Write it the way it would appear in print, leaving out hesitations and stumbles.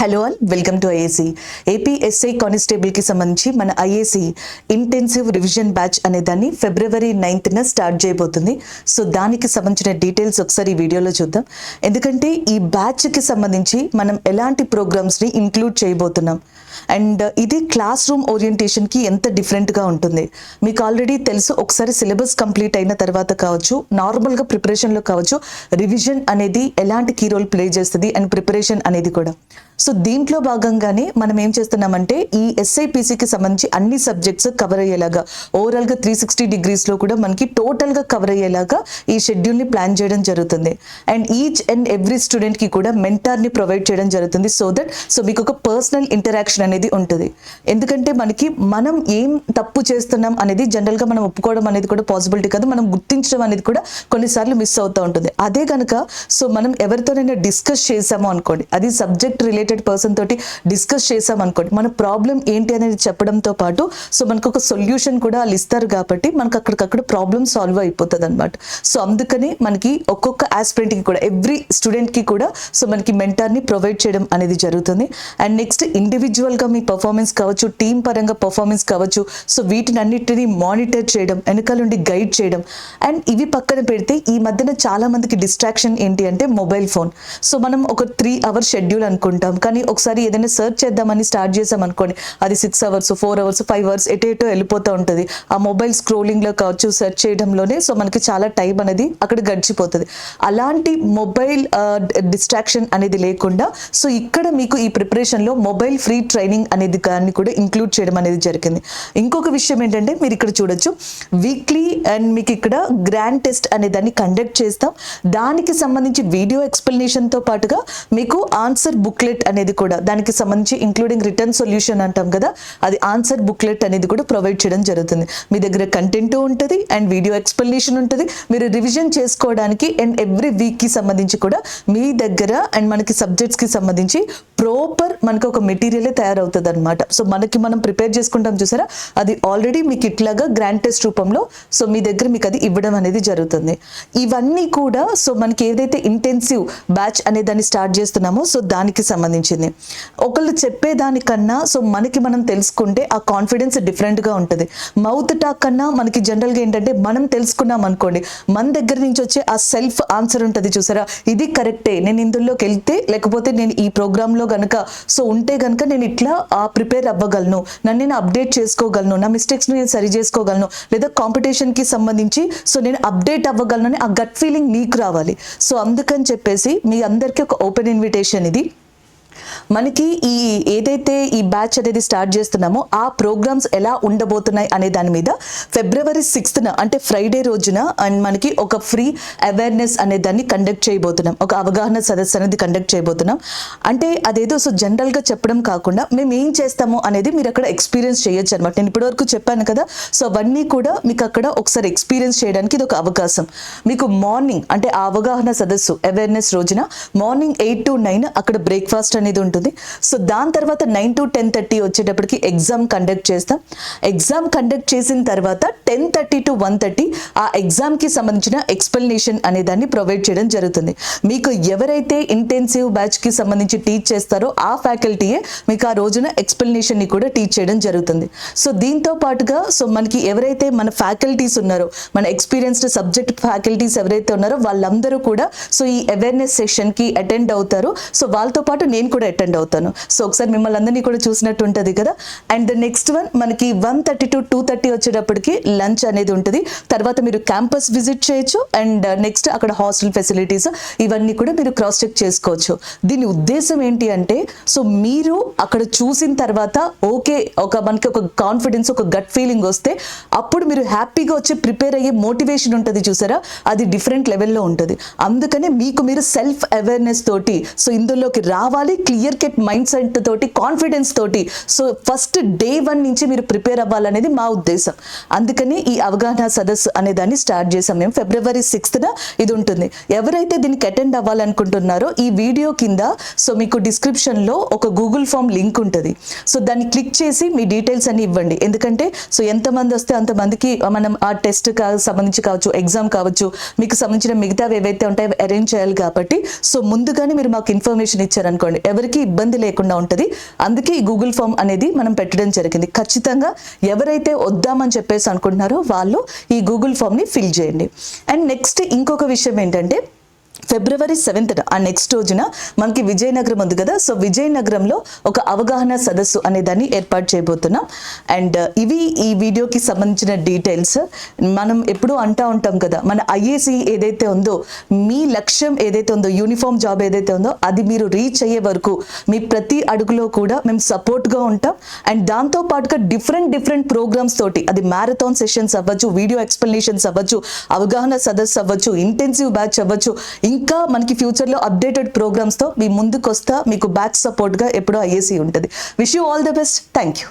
Hello all, welcome to IAC. APSI కానిస్టేబుల్కి సంబంధించి మన ఐఏసీ ఇంటెన్సివ్ రివిజన్ బ్యాచ్ అనే దాన్ని February 9th స్టార్ట్ చేయబోతుంది. సో దానికి సంబంధించిన డీటెయిల్స్ ఒకసారి ఈ వీడియోలో చూద్దాం. ఎందుకంటే ఈ బ్యాచ్కి సంబంధించి మనం ఎలాంటి ప్రోగ్రామ్స్ని ఇంక్లూడ్ చేయబోతున్నాం అండ్ ఇది క్లాస్ రూమ్ ఓరియంటేషన్కి ఎంత డిఫరెంట్గా ఉంటుంది మీకు ఆల్రెడీ తెలుసు. ఒకసారి సిలబస్ కంప్లీట్ అయిన తర్వాత కావచ్చు, నార్మల్గా ప్రిపరేషన్లో కావచ్చు, రివిజన్ అనేది ఎలాంటి కీ రోల్ ప్లే చేస్తుంది అండ్ ప్రిపరేషన్ అనేది కూడా. సో దీంట్లో భాగంగానే మనం ఏం చేస్తున్నామంటే ఈ ఎస్ఐపిసికి సంబంధించి అన్ని సబ్జెక్ట్స్ కవర్ అయ్యేలాగా ఓవరాల్గా 360 degreesలో కూడా మనకి టోటల్గా కవర్ అయ్యేలాగా ఈ షెడ్యూల్ని ప్లాన్ చేయడం జరుగుతుంది. అండ్ ఈచ్ అండ్ ఎవ్రీ స్టూడెంట్కి కూడా మెంటార్ని ప్రొవైడ్ చేయడం జరుగుతుంది. సో మీకు ఒక పర్సనల్ ఇంటరాక్షన్ అనేది ఉంటుంది. ఎందుకంటే మనం ఏం తప్పు చేస్తున్నాం అనేది జనరల్గా మనం ఒప్పుకోవడం అనేది కూడా పాసిబిలిటీ కాదు, మనం గుర్తించడం అనేది కూడా కొన్నిసార్లు మిస్ అవుతూ ఉంటుంది. అదే కనుక సో మనం ఎవరితోనైనా డిస్కస్ చేసామో అనుకోండి, అది సబ్జెక్ట్ రిలేటెడ్ పర్సన్ తోటి డిస్కస్ చేసాం అనుకోండి, మన ప్రాబ్లం ఏంటి అనేది చెప్పడంతో పాటు సో మనకు ఒక సొల్యూషన్ కూడా వాళ్ళు ఇస్తారు కాబట్టి మనకు అక్కడికక్కడ ప్రాబ్లమ్ సాల్వ్ అయిపోతుంది అనమాట. సో అందుకని మనకి ఒక్కొక్క ఆస్పిరెంట్కి కూడా ఎవ్రీ స్టూడెంట్కి కూడా సో మనకి మెంటార్ని ప్రొవైడ్ చేయడం అనేది జరుగుతుంది. అండ్ నెక్స్ట్ ఇండివిజువల్గా మీ పర్ఫార్మెన్స్ కావచ్చు, టీం పరంగా పర్ఫార్మెన్స్ కావచ్చు, సో వీటిని అన్నిటిని మానిటర్ చేయడం, వెనకాల నుండి గైడ్ చేయడం. అండ్ ఇవి పక్కన పెడితే ఈ మధ్యన చాలా మందికి డిస్ట్రాక్షన్ ఏంటి అంటే మొబైల్ ఫోన్. సో మనం ఒక 3 hours షెడ్యూల్ అనుకుంటాం, కానీ ఒకసారి ఏదైనా సెర్చ్ చేద్దామని స్టార్ట్ చేసాం అనుకోండి, అది 6 hours 4 hours 5 hours ఎటేటో వెళ్ళిపోతూ ఉంటుంది. ఆ మొబైల్ స్క్రోలింగ్లో కావచ్చు, సెర్చ్ చేయడంలోనే సో మనకి చాలా టైం అనేది అక్కడ గడిచిపోతుంది. అలాంటి మొబైల్ డిస్ట్రాక్షన్ అనేది లేకుండా సో ఇక్కడ మీకు ఈ ప్రిపరేషన్లో మొబైల్ ఫ్రీ ట్రైనింగ్ అనేది దాన్ని కూడా ఇంక్లూడ్ చేయడం అనేది జరిగింది. ఇంకొక విషయం ఏంటంటే మీరు ఇక్కడ చూడొచ్చు, వీక్లీ అండ్ మీకు ఇక్కడ గ్రాండ్ టెస్ట్ అనే దాన్ని కండక్ట్ చేస్తాం. దానికి సంబంధించి వీడియో ఎక్స్ప్లెనేషన్తో పాటుగా మీకు ఆన్సర్ బుక్లెట్ అనేది కూడా దానికి సంబంధించి ఇంక్లూడింగ్ రిటర్న్ సొల్యూషన్ అంటాం కదా, అది ఆన్సర్ బుక్లెట్ అనేది కూడా ప్రొవైడ్ చేయడం జరుగుతుంది. మీ దగ్గర కంటెంట్ ఉంటుంది అండ్ వీడియో ఎక్స్ప్లెనేషన్ ఉంటుంది. మీరు రివిజన్ చేసుకోవడానికి అండ్ ఎవ్రీ వీక్కి సంబంధించి కూడా మీ దగ్గర అండ్ మనకి సబ్జెక్ట్స్కి సంబంధించి ప్రాపర్ మనకు ఒక మెటీరియలే తయారవుతుంది అనమాట. సో మనం ప్రిపేర్ చేసుకుంటాం చూసారా, అది ఆల్రెడీ మీకు ఇట్లాగా గ్రాండ్ టెస్ట్ రూపంలో సో మీ దగ్గర మీకు అది ఇవ్వడం అనేది జరుగుతుంది. ఇవన్నీ కూడా సో మనకి ఏదైతే ఇంటెన్సివ్ బ్యాచ్ అనే దాన్ని స్టార్ట్ చేస్తున్నామో సో దానికి సంబంధించింది. ఒకళ్ళు చెప్పేదానికన్నా సో మనం తెలుసుకుంటే ఆ కాన్ఫిడెన్స్ డిఫరెంట్గా ఉంటుంది. మౌత్ టాక్ కన్నా మనకి జనరల్గా ఏంటంటే మనం తెలుసుకున్నాం అనుకోండి, మన దగ్గర నుంచి వచ్చే ఆ సెల్ఫ్ ఆన్సర్ ఉంటుంది చూసారా, ఇది కరెక్టే, నేను ఇందులోకి వెళ్తే లేకపోతే నేను ఈ ప్రోగ్రాంలో కనుక సో ఉంటే కనుక నేను ఇట్లా ప్రిపేర్ అవ్వగలను, నన్ను నేను అప్డేట్ చేసుకోగలను, నా మిస్టేక్స్ని నేను సరి చేసుకోగలను, లేదా కాంపిటీషన్కి సంబంధించి సో నేను అప్డేట్ అవ్వగలను అని ఆ గట్ ఫీలింగ్ మీకు రావాలి. సో అందుకని చెప్పేసి మీ అందరికీ ఒక ఓపెన్ ఇన్విటేషన్ ఇది. మనకి ఈ ఏదైతే ఈ బ్యాచ్ అనేది స్టార్ట్ చేస్తున్నామో ఆ ప్రోగ్రామ్స్ ఎలా ఉండబోతున్నాయి అనే దాని మీద February 6th అంటే ఫ్రైడే రోజున అండ్ మనకి ఒక ఫ్రీ అవేర్నెస్ అనే దాన్ని కండక్ట్ చేయబోతున్నాం, ఒక అవగాహన సదస్సు అనేది కండక్ట్ చేయబోతున్నాం. అంటే అదేదో సో జనరల్గా చెప్పడం కాకుండా మేము ఏం చేస్తామో అనేది మీరు అక్కడ ఎక్స్పీరియన్స్ చేయొచ్చు అనమాట. నేను ఇప్పటివరకు చెప్పాను కదా, సో అవన్నీ కూడా మీకు అక్కడ ఒకసారి ఎక్స్పీరియన్స్ చేయడానికి ఇది ఒక అవకాశం. మీకు మార్నింగ్ అంటే ఆ అవగాహన సదస్సు అవేర్నెస్ రోజున మార్నింగ్ 8 to 9 అక్కడ బ్రేక్ఫాస్ట్ అనేది ఉంటుంది. సో దాని తర్వాత 9 to 10:30 వచ్చేటప్పటికి ఎగ్జామ్ కండక్ట్ చేస్తాం. ఎగ్జామ్ కండక్ట్ చేసిన తర్వాత 10:30 to 1:30 ఆ ఎగ్జామ్కి సంబంధించిన ఎక్స్ప్లెనేషన్ అనే దాన్ని ప్రొవైడ్ చేయడం జరుగుతుంది. మీకు ఎవరైతే ఇంటెన్సివ్ బ్యాచ్కి సంబంధించి టీచ్ చేస్తారో ఆ ఫ్యాకల్టీయే మీకు ఆ రోజున ఎక్స్ప్లెనేషన్ని కూడా టీచ్ చేయడం జరుగుతుంది. సో దీంతో పాటుగా సో మనకి ఎవరైతే మన ఫ్యాకల్టీస్ ఉన్నారో, మన ఎక్స్పీరియన్స్డ్ సబ్జెక్ట్ ఫ్యాకల్టీస్ ఎవరైతే ఉన్నారో వాళ్ళందరూ కూడా సో ఈ అవేర్నెస్ సెషన్కి అటెండ్ అవుతారు. సో వాళ్ళతో పాటు నేను కూడా అటెండ్ అవుతాను. సో ఒకసారి మిమ్మల్ని అందరినీ కూడా చూసినట్టు ఉంటుంది కదా. అండ్ ద నెక్స్ట్ వన్ మనకి 1:30 to 2:30 వచ్చేటప్పటికి లంచ్ అనేది ఉంటుంది. తర్వాత మీరు క్యాంపస్ విజిట్ చేయొచ్చు అండ్ నెక్స్ట్ అక్కడ హాస్టల్ ఫెసిలిటీస్ ఇవన్నీ కూడా మీరు క్రాస్ చెక్ చేసుకోవచ్చు. దీని ఉద్దేశం ఏంటి అంటే సో మీరు అక్కడ చూసిన తర్వాత ఓకే మనకి ఒక కాన్ఫిడెన్స్, ఒక గట్ ఫీలింగ్ వస్తే అప్పుడు మీరు హ్యాపీగా వచ్చి ప్రిపేర్ అయ్యే మోటివేషన్ ఉంటుంది చూసారా, అది డిఫరెంట్ లెవెల్లో ఉంటుంది. అందుకనే మీరు సెల్ఫ్ అవేర్నెస్ తోటి సో ఇందులోకి రావాలి, క్లియర్ కట్ మైండ్ సెట్ తోటి, కాన్ఫిడెన్స్ తోటి. సో ఫస్ట్ day 1 నుంచి మీరు ప్రిపేర్ అవ్వాలనేది మా ఉద్దేశం. అందుకని అందుకని ఈ అవగాహన సదస్సు అనే దాన్ని స్టార్ట్ చేసాం మేము. February 6th ఇది ఉంటుంది. ఎవరైతే దీనికి అటెండ్ అవ్వాలనుకుంటున్నారో ఈ వీడియో కింద సో మీకు డిస్క్రిప్షన్ లో ఒక గూగుల్ ఫామ్ లింక్ ఉంటుంది. సో దాన్ని క్లిక్ చేసి మీ డీటెయిల్స్ అన్ని ఇవ్వండి. ఎందుకంటే సో ఎంతమంది వస్తే అంతమందికి మనం ఆ టెస్ట్ సంబంధించి కావచ్చు, ఎగ్జామ్ కావచ్చు, మీకు సంబంధించిన మిగతావి ఏవైతే ఉంటాయో అరేంజ్ చేయాలి. కాబట్టి సో ముందుగానే మీరు మాకు ఇన్ఫర్మేషన్ ఇచ్చారనుకోండి, ఎవరికి ఇబ్బంది లేకుండా ఉంటుంది. అందుకే ఈ గూగుల్ ఫామ్ అనేది మనం పెట్టడం జరిగింది. ఖచ్చితంగా ఎవరైతే వద్దామని చెప్పేసి అనుకుంటున్నారో వాళ్ళు ఈ గూగుల్ ఫామ్ ని ఫిల్ చేయండి. అండ్ నెక్స్ట్ ఇంకొక విషయం ఏంటంటే February 7th ఆ నెక్స్ట్ రోజున మనకి విజయనగరం ఉంది కదా. సో విజయనగరంలో ఒక అవగాహన సదస్సు అనే దాన్ని ఏర్పాటు చేయబోతున్నాం. అండ్ ఇవి ఈ వీడియోకి సంబంధించిన డీటెయిల్స్. మనం ఎప్పుడూ అంటూ ఉంటాం కదా, మన ఐఏసీ ఏదైతే ఉందో, మీ లక్ష్యం ఏదైతే ఉందో, యూనిఫామ్ జాబ్ ఏదైతే ఉందో అది మీరు రీచ్ అయ్యే వరకు మీ ప్రతి అడుగులో కూడా మేము సపోర్ట్గా ఉంటాం. అండ్ దాంతో పాటుగా డిఫరెంట్ ప్రోగ్రామ్స్ తోటి, అది మ్యారథాన్ సెషన్స్ అవ్వచ్చు, వీడియో ఎక్స్ప్లెనేషన్స్ అవ్వచ్చు, అవగాహన సదస్సు అవ్వచ్చు, ఇంటెన్సివ్ బ్యాచ్ అవ్వచ్చు, ఇంకా మనకి ఫ్యూచర్లో అప్డేటెడ్ ప్రోగ్రామ్స్తో మీ ముందుకు వస్తా. మీకు బ్యాచ్ సపోర్ట్గా ఎప్పుడూ ఐఏసీ ఉంటుంది. Wish you all the best. Thank you.